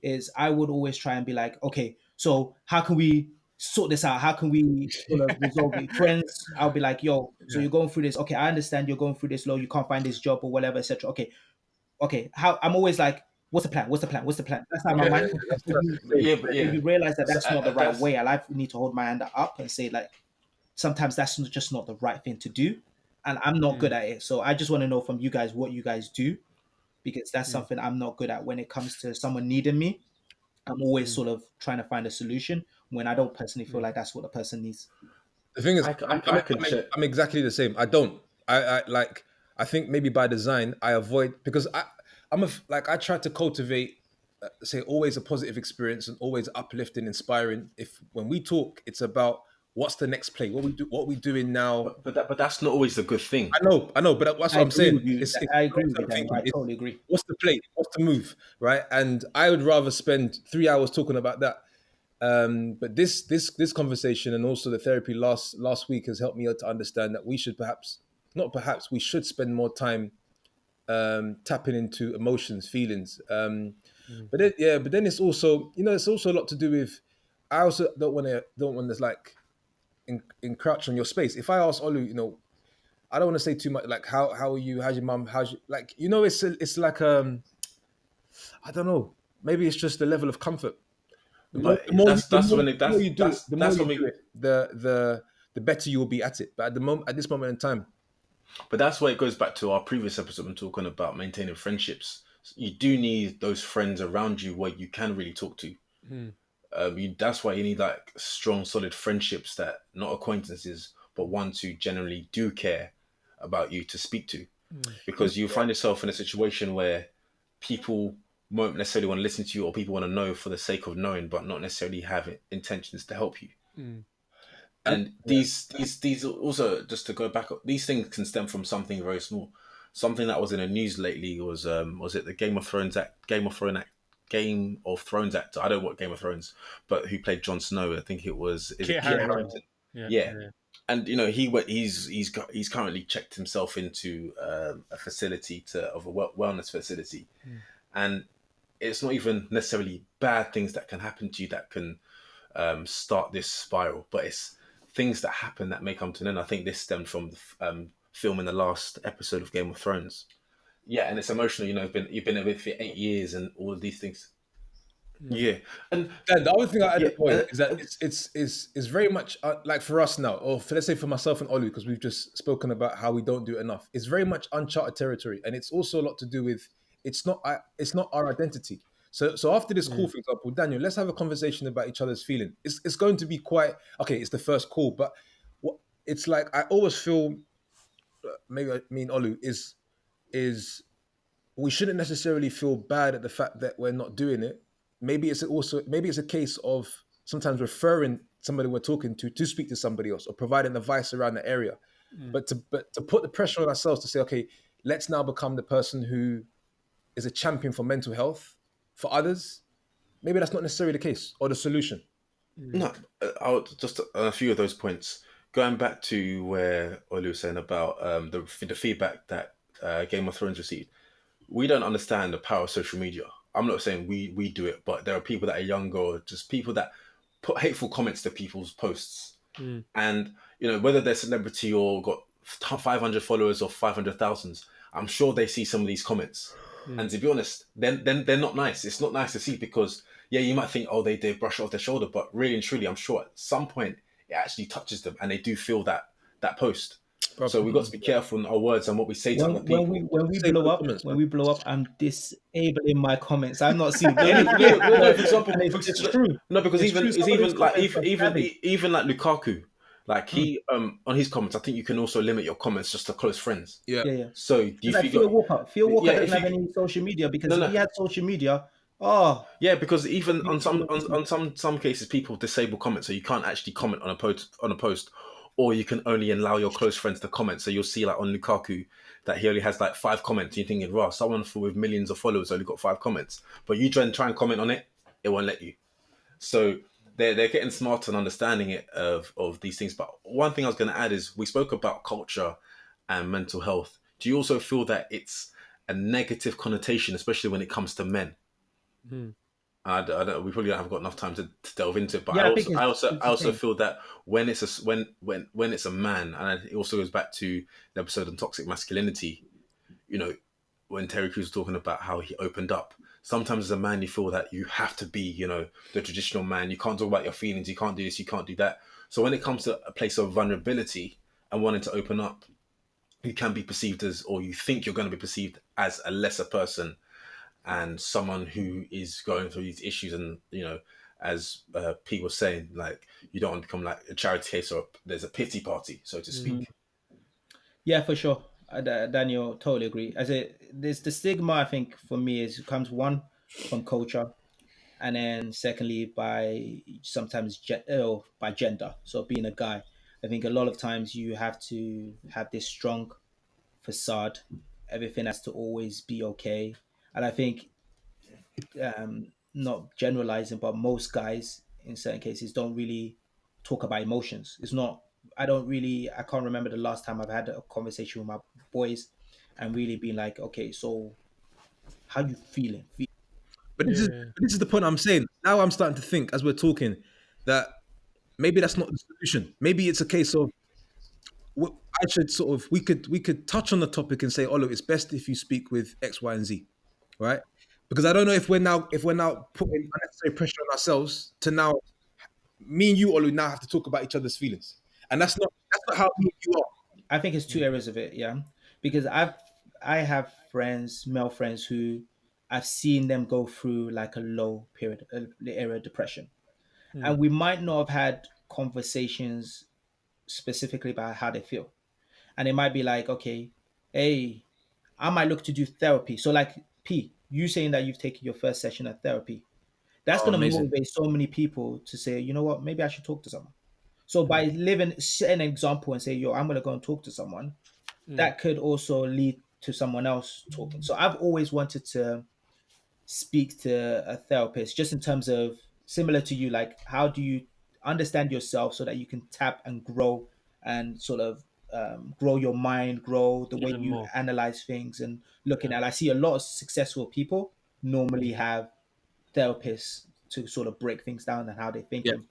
Is I would always try and be like, okay, so how can we sort this out? How can we sort of resolve it? Friends, I'll be like, yo, so you're going through this. Okay, I understand you're going through this low. You can't find this job or whatever, etc. Okay. How I'm always like, what's the plan? What's the plan? What's the plan? That's how my mind. You realize that that's not the right way. I need to hold my hand up and say like, sometimes that's just not the right thing to do, and I'm not good at it. So I just want to know from you guys what you guys do, because that's something I'm not good at when it comes to someone needing me. I'm always sort of trying to find a solution when I don't personally feel like that's what the person needs. The thing is, I'm exactly the same. I don't. I think maybe by design I avoid, because I try to cultivate, say, always a positive experience and always uplifting, inspiring. If when we talk, it's about what's the next play, what we doing now. But that's not always a good thing. I know, but that's what I'm saying. I agree with you. I totally agree. What's the play? What's the move? Right? And I would rather spend 3 hours talking about that. But this conversation and also the therapy last week has helped me to understand that we should we should spend more time tapping into emotions, feelings. But then it's also, it's also a lot to do with. I also don't want to like encroach on your space. If I ask Olu, I don't want to say too much. Like, how are you? How's your mum? How's your, like, it's like I don't know. Maybe it's just the level of comfort. But The that's when more you do it, that's when we. the better you will be at it. But at this moment in time, But that's where it goes back to our previous episode when talking about maintaining friendships. You do need those friends around you where you can really talk to. That's why you need like strong, solid friendships that not acquaintances, but ones who generally do care about you to speak to. Because you find yourself in a situation where people won't necessarily want to listen to you, or people want to know for the sake of knowing, but not necessarily have intentions to help you. And these also, just to go back, these things can stem from something very small. Something that was in the news lately was it the Game of Thrones actor? I don't know what Game of Thrones, but who played Jon Snow? I think it was Kit Harington. Yeah. Yeah. And he's currently checked himself into a facility of a wellness facility, and it's not even necessarily bad things that can happen to you that can start this spiral, but it's things that happen that may come to an end. I think this stemmed from filming the last episode of Game of Thrones. Yeah, and it's emotional. You've been with it for 8 years, and all of these things. Yeah, and the other thing I add is that it's very much like for us now, or let's say for myself and Olu, because we've just spoken about how we don't do it enough. It's very much uncharted territory, and it's also a lot to do with it's not our identity. So after this call, for example, Daniel, let's have a conversation about each other's feeling. It's going to be quite okay. It's the first call, but it's like I always feel maybe me and Olu is we shouldn't necessarily feel bad at the fact that we're not doing it. Maybe it's a case of sometimes referring somebody we're talking to speak to somebody else, or providing advice around the area. But to put the pressure on ourselves to say, okay, let's now become the person who is a champion for mental health for others. Maybe that's not necessarily the case or the solution. No, I'll just a few of those points. Going back to where Olu was saying about the feedback that Game of Thrones received, we don't understand the power of social media. I'm not saying we do it, but there are people that are younger, or just people that put hateful comments to people's posts. And whether they're celebrity or got 500 followers or 500,000, I'm sure they see some of these comments. And to be honest, then they're not nice. It's not nice to see, because you might think, oh, they brush it off their shoulder, but really and truly, I'm sure at some point it actually touches them, and they do feel that post. So we've got to be careful in our words and what we say to other people. When we blow up, I'm disabling my comments. I'm not seeing anything. For example, it's true. No, because even like Lukaku, like he on his comments, I think you can also limit your comments just to close friends. Yeah. So do you Phil Walker doesn't have any social media, because if he had social media, because even on some cases, people disable comments, so you can't actually comment on a post, or you can only allow your close friends to comment. So you'll see, like on Lukaku, that he only has like 5 comments. You're thinking, wow, someone with millions of followers only got 5 comments, but you try and comment on it, it won't let you. So they're getting smarter and understanding it of these things. But one thing I was going to add is, we spoke about culture and mental health. Do you also feel that it's a negative connotation, especially when it comes to men? I don't. We probably don't have got enough time to delve into it, but I also feel that when it's a man, and it also goes back to the episode on toxic masculinity. When Terry Crews was talking about how he opened up. Sometimes as a man, you feel that you have to be, the traditional man. You can't talk about your feelings. You can't do this. You can't do that. So when it comes to a place of vulnerability and wanting to open up, you can be perceived as, or you think you're going to be perceived as, a lesser person, and someone who is going through these issues. And as Pete was saying, like, you don't want to become like a charity case, or there's a pity party, so to speak. Yeah, for sure. Daniel, totally agree. There's the stigma, I think, for me, comes one from culture, and then secondly by sometimes by gender. So being a guy, I think a lot of times you have to have this strong facade. Everything has to always be okay. And I think, not generalizing, but most guys in certain cases don't really talk about emotions. I can't remember the last time I've had a conversation with my boys and really being like, okay, so how you feeling? But Yeah. this is the point I'm saying. Now I'm starting to think as we're talking that maybe that's not the solution. Maybe it's a case of I should sort of we could touch on the topic and say, oh look, it's best if you speak with X, Y, and Z, right? Because I don't know if we're now putting unnecessary pressure on ourselves to now me and you, Olu, now have to talk about each other's feelings, and that's not how me and you are. I think it's two areas of it, yeah. Because I have friends, male friends, who I've seen them go through like a low period, the area of depression, and we might not have had conversations specifically about how they feel, and it might be like, okay, hey, I might look to do therapy. So like P, you saying that you've taken your first session of therapy, that's Oh, going to amazing. motivate so many people to say, you know what, maybe I should talk to someone. So by setting an example and say, yo, I'm going to go and talk to someone, that could also lead to someone else talking. So I've always wanted to speak to a therapist, just in terms of similar to you, like how do you understand yourself so that you can tap and grow and sort of grow your mind, grow the way Even you more. analyze things and looking Yeah. at. I see a lot of successful people normally have therapists to sort of break things down and how they're Yeah. thinking.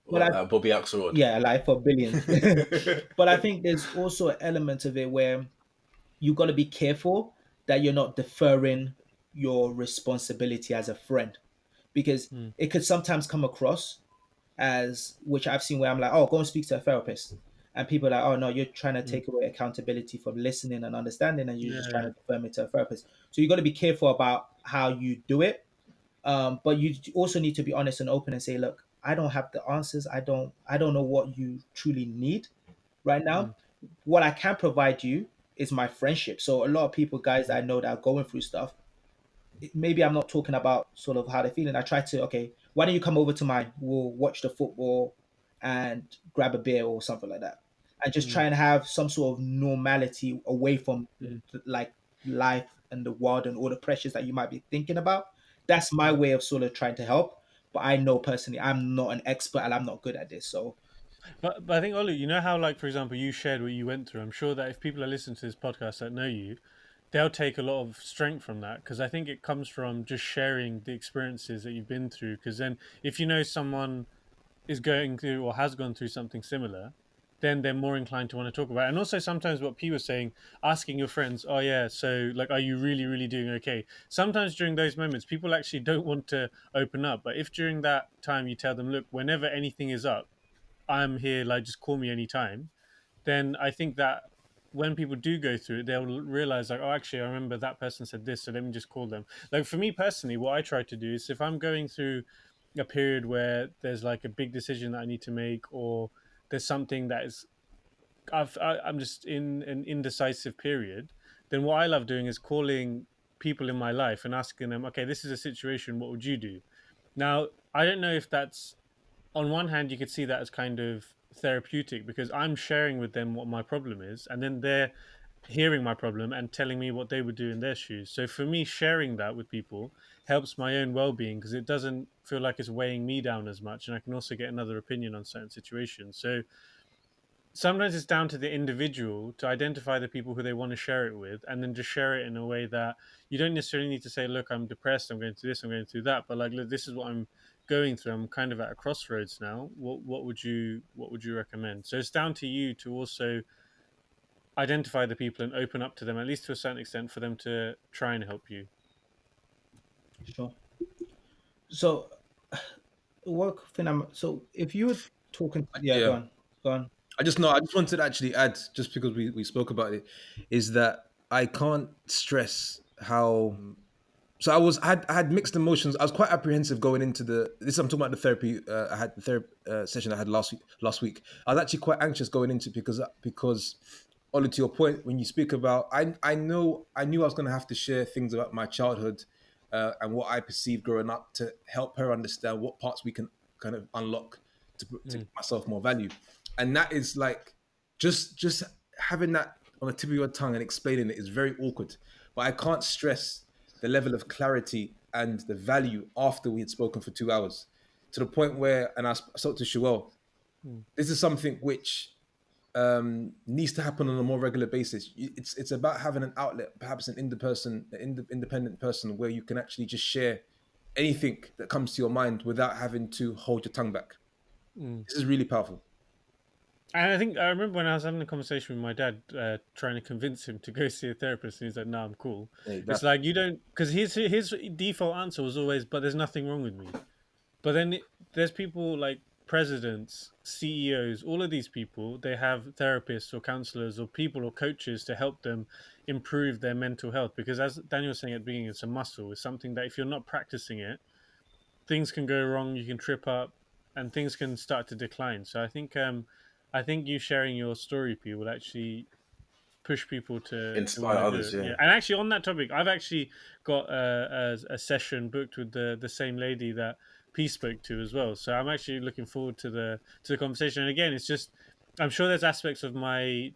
But Well, Bobby Axelrod. yeah, like for billions. But I think there's also an element of it where you got to be careful that you're not deferring your responsibility as a friend, because it could sometimes come across as, which I've seen where I'm like, oh, go and speak to a therapist. And people are like, oh, no, you're trying to take away accountability from listening and understanding, and you're just trying Yeah. to defer me to a therapist. So you got to be careful about how you do it. But you also need to be honest and open and say, look, I don't have the answers. I don't know what you truly need right now. What I can provide you is my friendship. So a lot of people, guys that I know that are going through stuff, maybe I'm not talking about sort of how they're feeling. I try to, okay, why don't you come over to mine? We'll watch the football and grab a beer or something like that. And just try and have some sort of normality away from like life and the world and all the pressures that you might be thinking about. That's my way of sort of trying to help. But I know personally I'm not an expert and I'm not good at this. So But I think, Olu, you know how, like, for example, you shared what you went through. I'm sure that if people are listening to this podcast that know you, they'll take a lot of strength from that, because I think it comes from just sharing the experiences that you've been through. Because then, if you know someone is going through or has gone through something similar, then they're more inclined to want to talk about it. And also, sometimes what P was saying, asking your friends, oh yeah, so like, are you really, really doing okay? Sometimes during those moments, people actually don't want to open up. But if during that time you tell them, look, whenever anything is up, I'm here, like, just call me anytime, then I think that when people do go through it, they'll realize, like, oh, actually, I remember that person said this, so let me just call them. Like, for me personally, what I try to do is, if I'm going through a period where there's like a big decision that I need to make, or there's something that is, I'm just in an indecisive period, then what I love doing is calling people in my life and asking them, okay, this is a situation, what would you do? Now, I don't know if that's, on one hand, you could see that as kind of therapeutic, because I'm sharing with them what my problem is, and then they're hearing my problem and telling me what they would do in their shoes. So for me, sharing that with people helps my own well-being, because it doesn't feel like it's weighing me down as much, and I can also get another opinion on certain situations. So sometimes it's down to the individual to identify the people who they want to share it with, and then just share it in a way that you don't necessarily need to say, look, I'm depressed, I'm going through this, I'm going through that, but like, look, this is what I'm going through, I'm kind of at a crossroads now, what would you recommend? So it's down to you to also identify the people and open up to them, at least to a certain extent, for them to try and help you. sure. So what thing I'm so if you were talking, yeah, go Yeah. on, go on. I just know. I just wanted to actually add, just because we spoke about it, is that I can't stress how. So I had mixed emotions. I was quite apprehensive going into this. I'm talking about the therapy. I had the therapy session I had last week. Last week, I was actually quite anxious going into it because, Ollie, to your point, when you speak about, I knew I was going to have to share things about my childhood and what I perceived growing up to help her understand what parts we can kind of unlock to give myself more value, and that is like just having that on the tip of your tongue and explaining it is very awkward. But I can't stress the level of clarity and the value after we had spoken for 2 hours, to the point where, and I spoke to Shuwel, this is something which needs to happen on a more regular basis. It's about having an outlet, perhaps an independent person, where you can actually just share anything that comes to your mind without having to hold your tongue back. This is really powerful. And I think I remember when I was having a conversation with my dad, trying to convince him to go see a therapist, and he's like, "No, I'm cool." It's like you don't, because his default answer was always, "But there's nothing wrong with me." But then there's people like presidents, CEOs, all of these people. They have therapists or counselors or people or coaches to help them improve their mental health. Because as Daniel was saying at the beginning, it's a muscle. It's something that if you're not practicing it, things can go wrong. You can trip up, and things can start to decline. So I think you sharing your story, P, will actually push people to inspire others. Yeah. And actually, on that topic, I've actually got a session booked with the same lady that P spoke to as well. So I'm actually looking forward to the conversation. And again, it's just I'm sure there's aspects of my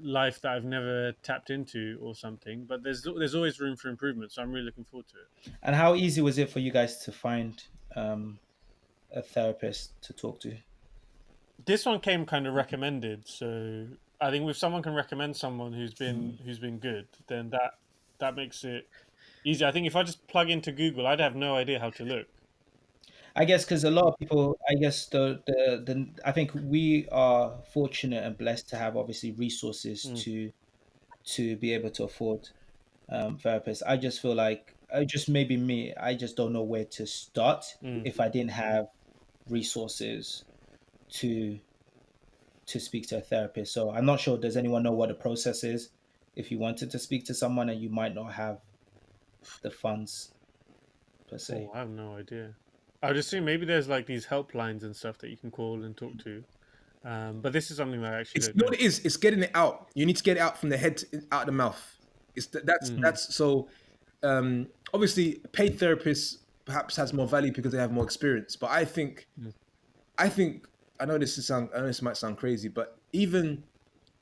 life that I've never tapped into or something, but there's always room for improvement. So I'm really looking forward to it. And how easy was it for you guys to find a therapist to talk to? This one came kind of recommended, so I think if someone can recommend someone who's been good, then that makes it easy. I think if I just plug into Google, I'd have no idea how to look. I guess because a lot of people, I guess I think we are fortunate and blessed to have obviously resources to be able to afford therapists. I just feel like just maybe me. I just don't know where to start if I didn't have resources to speak to a therapist. So I'm not sure. Does anyone know what the process is if you wanted to speak to someone and you might not have the funds per se? Oh, I have no idea. I would assume maybe there's like these helplines and stuff that you can call and talk to. But this is something that I actually don't know. What it is. It's getting it out. You need to get it out from the head out the mouth. That's so. Obviously, paid therapists perhaps has more value because they have more experience. But I think I know this might sound crazy, but even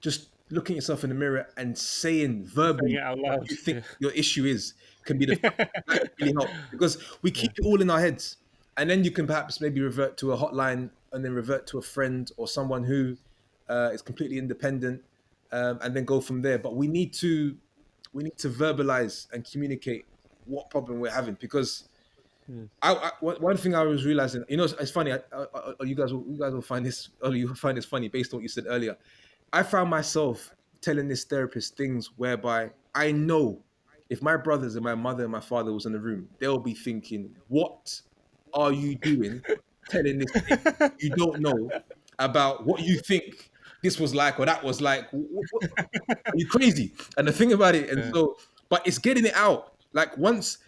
just looking yourself in the mirror and saying verbally what you think your issue is can be really help, because we keep it all in our heads, and then you can perhaps maybe revert to a hotline and then revert to a friend or someone who is completely independent, and then go from there. But we need to verbalize and communicate what problem we're having, because one thing I was realizing, it's funny. You guys will find this, or you'll find this funny based on what you said earlier. I found myself telling this therapist things whereby I know if my brothers and my mother and my father was in the room, they'll be thinking, "What are you doing telling this thing you don't know about what you think this was like or that was like? Are you crazy?" And the thing about it, but it's getting it out. Like once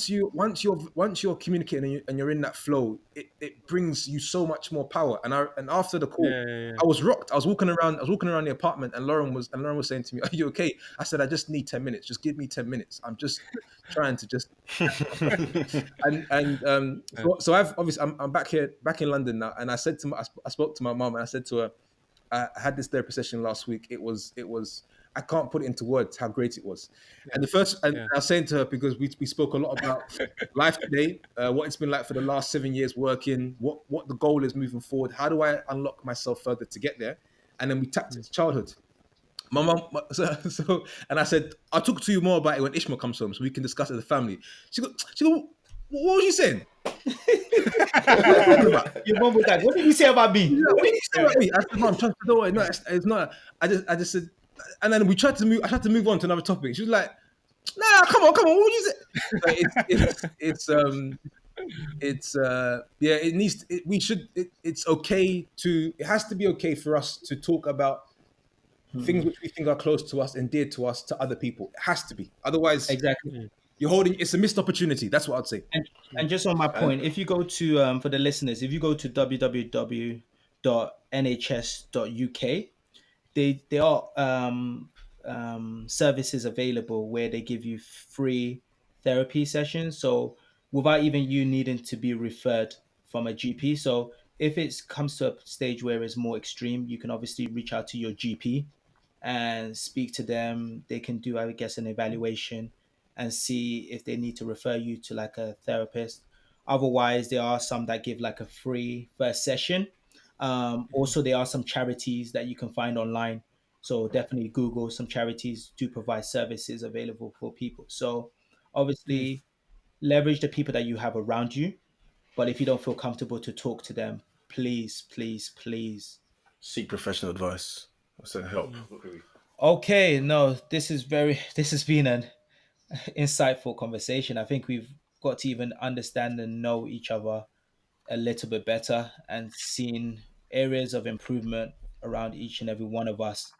you're communicating and you're in that flow, it brings you so much more power. And after the call, I was rocked. I was walking around the apartment, and Lauren was saying to me, "Are you okay?" I said, "I just need 10 minutes. Just give me 10 minutes. I'm just trying to just." So I've obviously I'm back in London now, and I spoke to my mom, and I said to her, I had this therapy session last week. It was I can't put it into words how great it was. And I was saying to her, because we spoke a lot about life today, what it's been like for the last 7 years working, what the goal is moving forward, how do I unlock myself further to get there? And then we tapped into childhood. My mom, and I said, "I'll talk to you more about it when Ishmael comes home, so we can discuss it as a family." She go, "What was you saying?" Your mom was like, "What did you say about me? What did you say about me?" I said, "Mom, no, it's not. I just said," and then I tried to move on to another topic. She was like, "Nah, come on, what would you say?" It has to be okay for us to talk about things which we think are close to us and dear to us to other people. It has to be. Otherwise, exactly. It's a missed opportunity. That's what I'd say. And just on my point, if you go to for the listeners, if you go to www.nhs.uk, there are services available where they give you free therapy sessions. So without even you needing to be referred from a GP. So if it comes to a stage where it's more extreme, you can obviously reach out to your GP and speak to them. They can do, I guess, an evaluation and see if they need to refer you to like a therapist. Otherwise, there are some that give like a free first session. Also, there are some charities that you can find online. So definitely Google some charities to provide services available for people. So obviously leverage the people that you have around you. But if you don't feel comfortable to talk to them, please, please, please seek professional advice. That's a help. Okay, no, this has been an insightful conversation. I think we've got to even understand and know each other a little bit better and seen areas of improvement around each and every one of us.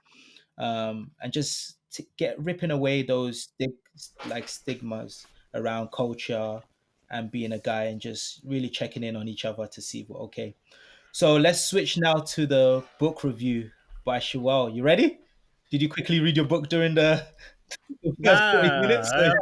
And just to get ripping away those stigmas around culture and being a guy and just really checking in on each other to see what okay. So let's switch now to the book review by Shuwel. You ready? Did you quickly read your book during the first 40 minutes? Nah,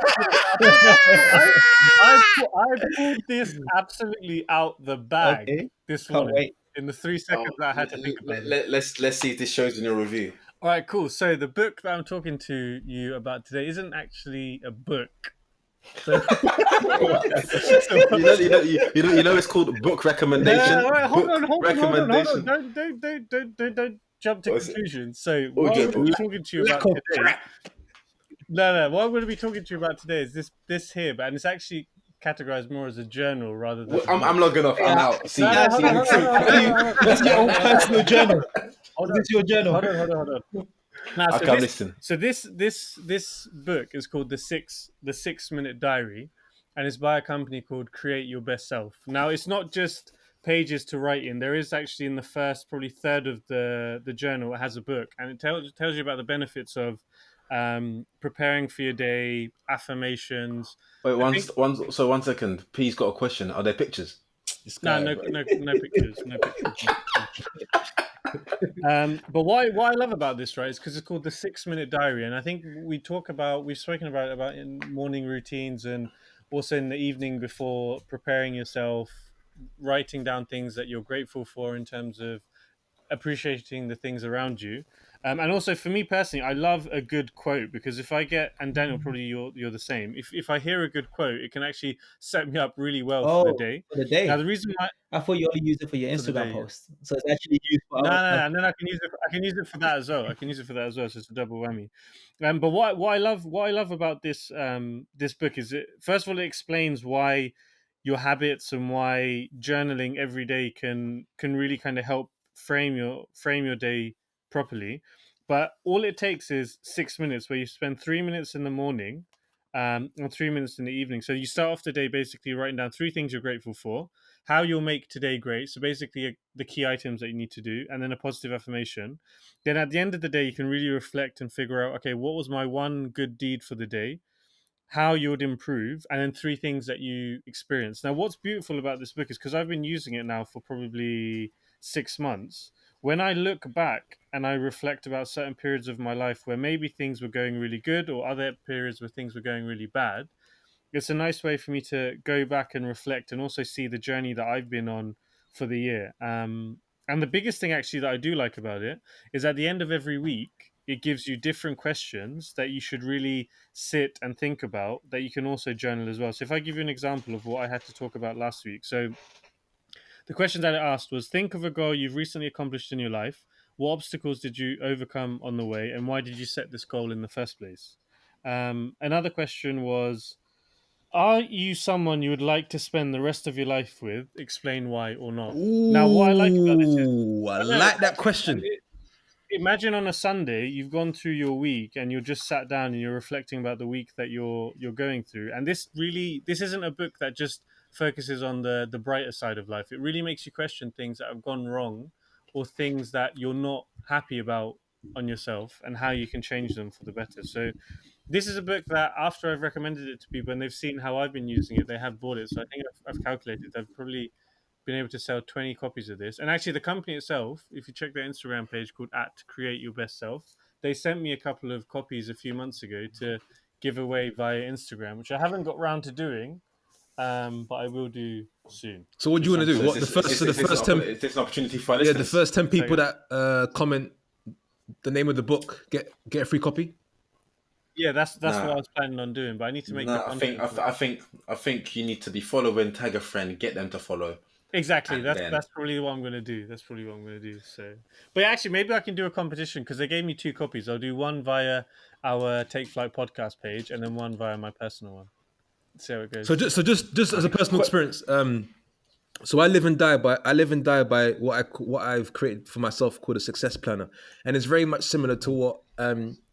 I pulled this absolutely out the bag Okay, this can't morning wait. in the 3 seconds that I had to think about it. Let's see if this shows in your review. All right, cool. So the book that I'm talking to you about today isn't actually a book. So, you know, it's called book recommendation. All right, hold on. Recommendation. Don't jump to conclusions. So what I'm going to be talking to you about today. No. What I'm going to be talking to you about today is this here, and it's actually categorized more as a journal rather than. I'm logging off. I'm out. See, That's your own personal journal. This is your journal. Hold on. Now, so this book is called the 6-minute diary, and it's by a company called Create Your Best Self. Now, it's not just pages to write in. There is actually in the first probably third of the journal, it has a book, and it tells you about the benefits of preparing for your day, affirmations. Wait, one second. P's got a question. Are there pictures? No pictures. But what I love about this, right, is because it's called the 6-minute diary, and I think we've spoken about in morning routines and also in the evening before preparing yourself, writing down things that you're grateful for in terms of appreciating the things around you. And also for me personally, I love a good quote, because if I get, and Daniel, probably you're the same, if I hear a good quote, it can actually set me up really well for the day. For the day. Now the reason why I thought you only use it for your Instagram post, so it's actually used for. No, and then I can use it for that as well. So it's a double whammy. But what I love about this this book is first of all, it explains why your habits and why journaling every day can really kind of help frame your day properly. But all it takes is 6 minutes, where you spend 3 minutes in the morning, or 3 minutes in the evening. So you start off the day basically writing down 3 things you're grateful for, how you'll make today great. So basically the key items that you need to do, and then a positive affirmation. Then at the end of the day, you can really reflect and figure out, okay, what was my one good deed for the day, how you would improve, and then 3 things that you experienced. Now, what's beautiful about this book is, because I've been using it now for probably 6 months, when I look back and I reflect about certain periods of my life where maybe things were going really good, or other periods where things were going really bad, it's a nice way for me to go back and reflect and also see the journey that I've been on for the year. And the biggest thing actually that I do like about it is at the end of every week, it gives you different questions that you should really sit and think about, that you can also journal as well. So if I give you an example of what I had to talk about last week. So the question that I asked was, think of a goal you've recently accomplished in your life. What obstacles did you overcome on the way, and why did you set this goal in the first place? Another question was, are you someone you would like to spend the rest of your life with? Explain why or not. Now, what I like about this is, I like that question. Imagine on a Sunday, you've gone through your week and you're just sat down and you're reflecting about the week that you're going through. And this isn't a book that just focuses on the brighter side of life. It really makes you question things that have gone wrong, or things that you're not happy about on yourself, and how you can change them for the better. So this is a book that, after I've recommended it to people and they've seen how I've been using it, they have bought it. So I think I've calculated I've probably been able to sell 20 copies of this. And actually, the company itself, if you check their Instagram page called @CreateYourBestSelf, they sent me a couple of copies a few months ago to give away via Instagram, which I haven't got round to doing, but I will do soon. So what do you want to do? What the first 10? Is this an opportunity for listeners? The first 10 people that comment the name of the book get a free copy. Yeah, that's what I was planning on doing, but I need to make. I think you need to be following, tag a friend, get them to follow, Exactly. And That's probably what I'm gonna do. So, but actually, maybe I can do a competition because they gave me 2 copies. I'll do one via our Take Flight podcast page, and then one via my personal one. Let's see how it goes. So just as a personal experience, so I live and die by what I've created for myself called a success planner, and it's very much similar to what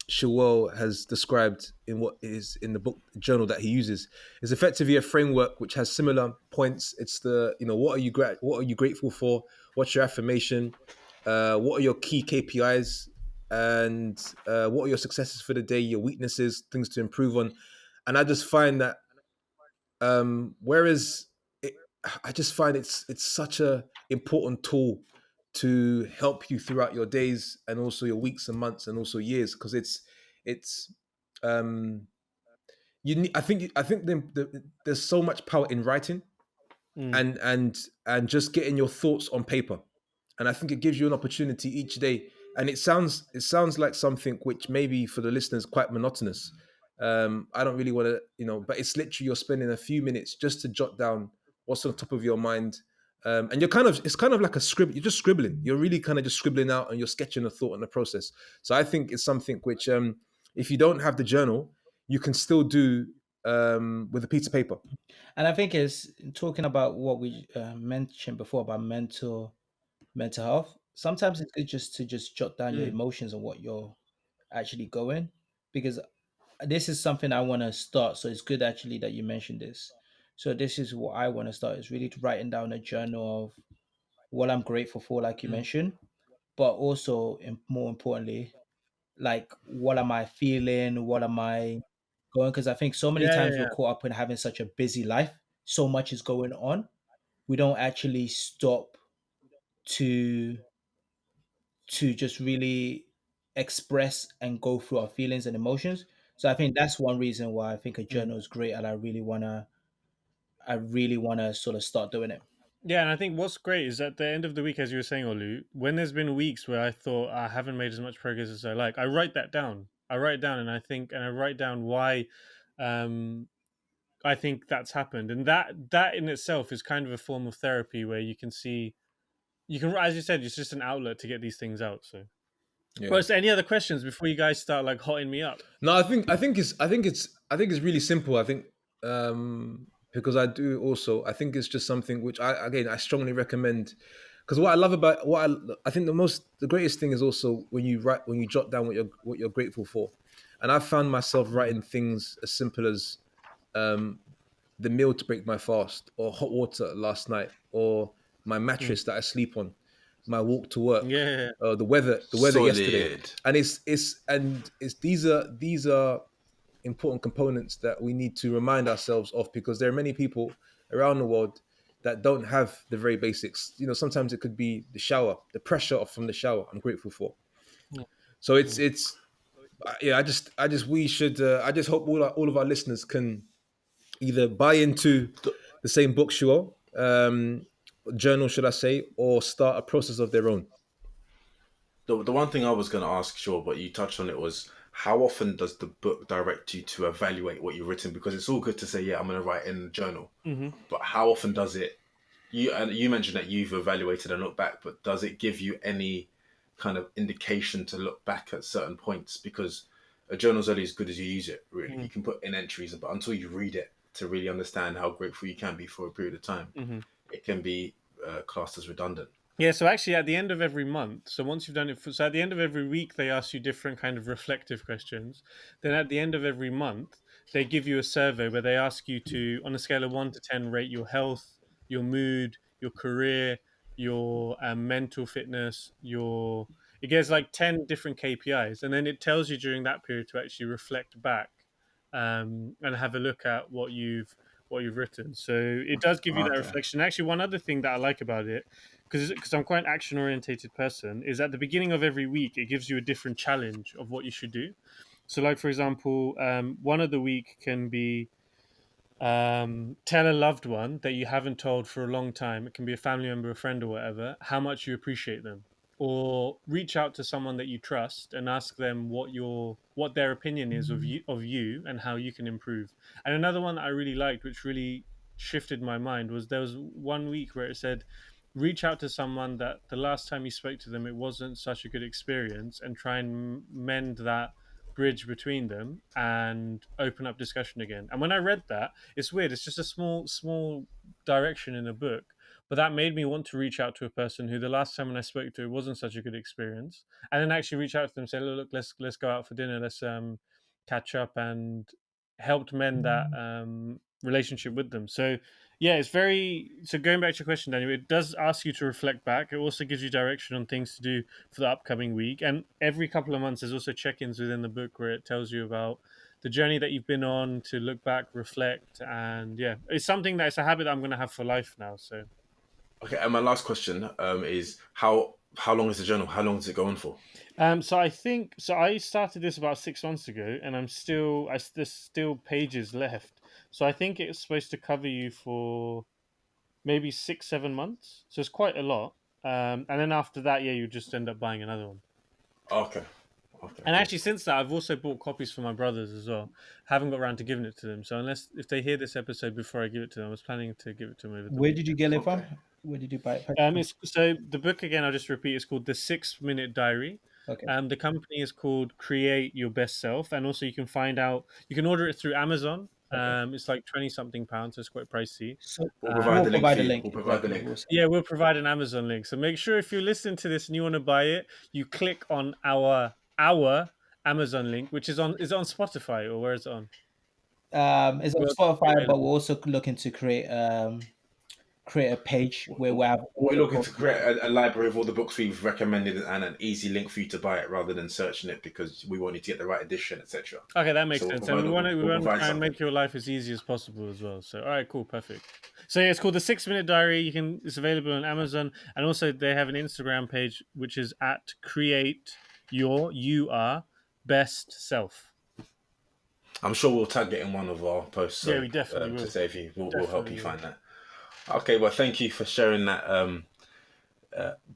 Shuwel has described in what is in the book journal that he uses. It's effectively a framework which has similar points. It's the what are you grateful for? What's your affirmation? What are your key KPIs? And what are your successes for the day? Your weaknesses, things to improve on. And I just find that whereas I just find it's such a important tool to help you throughout your days and also your weeks and months and also years, because it's um you need, I think there's so much power in writing and just getting your thoughts on paper, and I think it gives you an opportunity each day. And it sounds like something which maybe for the listeners quite monotonous. I don't really want to, but it's literally you're spending a few minutes just to jot down what's on top of your mind. And it's kind of like a scribble. You're just scribbling. You're really kind of just scribbling out, and you're sketching a thought and a process. So I think it's something which, if you don't have the journal, you can still do with a piece of paper. And I think it's talking about what we mentioned before about mental health. Sometimes it's good just to just jot down your emotions and what you're actually going, because this is something I want to start. So it's good actually that you mentioned this. So this is what I want to start, is really writing down a journal of what I'm grateful for, like you mentioned, but also more importantly, like what am I feeling? What am I going? Because I think so many times we're Yeah. caught up in having such a busy life. So much is going on. We don't actually stop to just really express and go through our feelings and emotions. So I think that's one reason why I think a journal is great, and I really wanna sort of start doing it. Yeah, and I think what's great is at the end of the week, as you were saying, Olu, when there's been weeks where I thought I haven't made as much progress as I like, I write that down. I write it down, and I write down why I think that's happened, and that in itself is kind of a form of therapy where you can see, as you said, it's just an outlet to get these things out. So, Yeah. well, so any other questions before you guys start like hotting me up? No, I think it's really simple. I think because I think it's just something which I strongly recommend, because what I love about I think the greatest thing is also when you jot down what you're grateful for. And I've found myself writing things as simple as the meal to break my fast, or hot water last night, or my mattress that I sleep on, my walk to work, Yeah. the weather yesterday. Solid. And these are important components that we need to remind ourselves of, because there are many people around the world that don't have the very basics. Sometimes it could be the shower, the pressure from the shower, I'm grateful for. So it's yeah, I just hope all of our listeners can either buy into the same book, journal, should I say, or start a process of their own. The one thing I was going to ask, sure, but you touched on it, was how often does the book direct you to evaluate what you've written? Because it's all good to say, yeah, I'm going to write in the journal, but how often does it? You mentioned that you've evaluated and looked back, but does it give you any kind of indication to look back at certain points? Because a journal's only as good as you use it. Really, you can put in entries, but until you read it to really understand how grateful you can be for a period of time, it can be classed as redundant. Yeah, so actually at the end of every month, so once you've done it, so at the end of every week, they ask you different kind of reflective questions. Then at the end of every month, they give you a survey where they ask you to, on a scale of 1 to 10, rate your health, your mood, your career, your mental fitness, it gets like 10 different KPIs. And then it tells you during that period to actually reflect back and have a look at what you've written. So it does give you that reflection. Actually, one other thing that I like about it, because I'm quite an action orientated person, is at the beginning of every week it gives you a different challenge of what you should do. So, like for example, one of the week can be tell a loved one that you haven't told for a long time. It can be a family member, a friend, or whatever, how much you appreciate them. Or reach out to someone that you trust and ask them what their opinion is of you and how you can improve. And another one that I really liked, which really shifted my mind was there was 1 week where it said, reach out to someone that the last time you spoke to them, it wasn't such a good experience, and try and mend that bridge between them and open up discussion again. And when I read that, it's weird. It's just a small direction in a book, but that made me want to reach out to a person who the last time when I spoke to it wasn't such a good experience, and then actually reach out to them and say, look, let's go out for dinner, let's catch up, and helped mend that relationship with them. So yeah, it's very, so going back to your question, Daniel, it does ask you to reflect back. It also gives you direction on things to do for the upcoming week, and every couple of months there's also check-ins within the book where it tells you about the journey that you've been on, to look back, reflect, and yeah, it's something that it's a habit that I'm going to have for life now. So okay, and my last question is how long is the journal? How long does it go on for? So I started this about 6 months ago, and there's still pages left. So I think it's supposed to cover you for maybe 6-7 months. So it's quite a lot. And then after that, yeah, you just end up buying another one. Okay. And actually, since that, I've also bought copies for my brothers as well. Haven't got around to giving it to them. So if they hear this episode before I give it to them, I was planning to give it to them over the Where did you get it from? Where did you buy it? So the book, again, I'll just repeat, it's called The 6-Minute Diary. Okay. The company is called Create Your Best Self, and also you can order it through Amazon. Okay. It's like 20-something pounds, so it's quite pricey. So we'll provide the link. We'll provide the link. Yeah, we'll provide an Amazon link. So make sure if you're listening to this and you want to buy it, you click on our Amazon link, which is on Spotify, or where is it on? It's on Spotify, but we're also looking to create a page where we have. We're looking to create a library of all the books we've recommended and an easy link for you to buy it rather than searching it, because we want you to get the right edition, etc. Okay, that makes sense. And we want to try and make your life as easy as possible as well. So, all right, cool, perfect. So yeah, it's called The 6-Minute Diary. It's available on Amazon, and also they have an Instagram page which is at Create Your Best Self. I'm sure we'll tag it in one of our posts. So, yeah, we definitely will. To save you, we'll help you find that. Okay, well, thank you for sharing that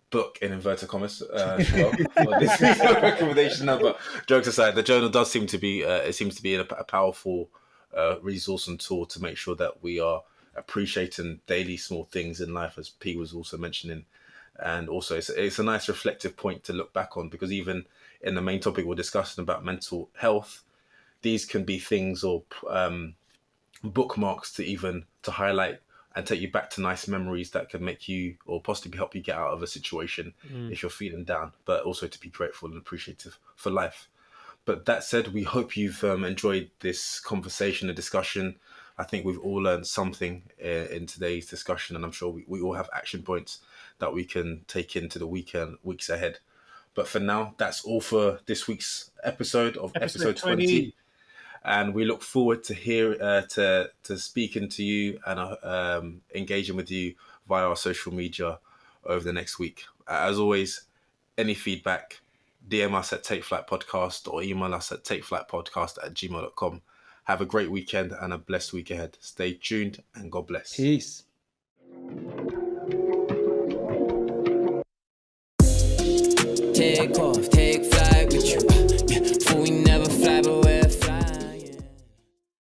book in inverted commas well, for this recommendation. No, but jokes aside, the journal does seem to be a powerful resource and tool to make sure that we are appreciating daily small things in life, as P was also mentioning. And also, it's a nice reflective point to look back on, because even in the main topic we're discussing about mental health, these can be things or bookmarks to highlight and take you back to nice memories that can make you or possibly help you get out of a situation if you're feeling down, but also to be grateful and appreciative for life. But that said, we hope you've enjoyed this conversation and discussion. I think we've all learned something in today's discussion, and I'm sure we all have action points that we can take into the weeks ahead. But for now, that's all for this week's episode of episode 20. And we look forward to speaking to you and engaging with you via our social media over the next week. As always, any feedback, DM us at Take Flight Podcast or email us at takeflightpodcast@gmail.com. Have a great weekend and a blessed week ahead. Stay tuned and God bless. Peace. Take off.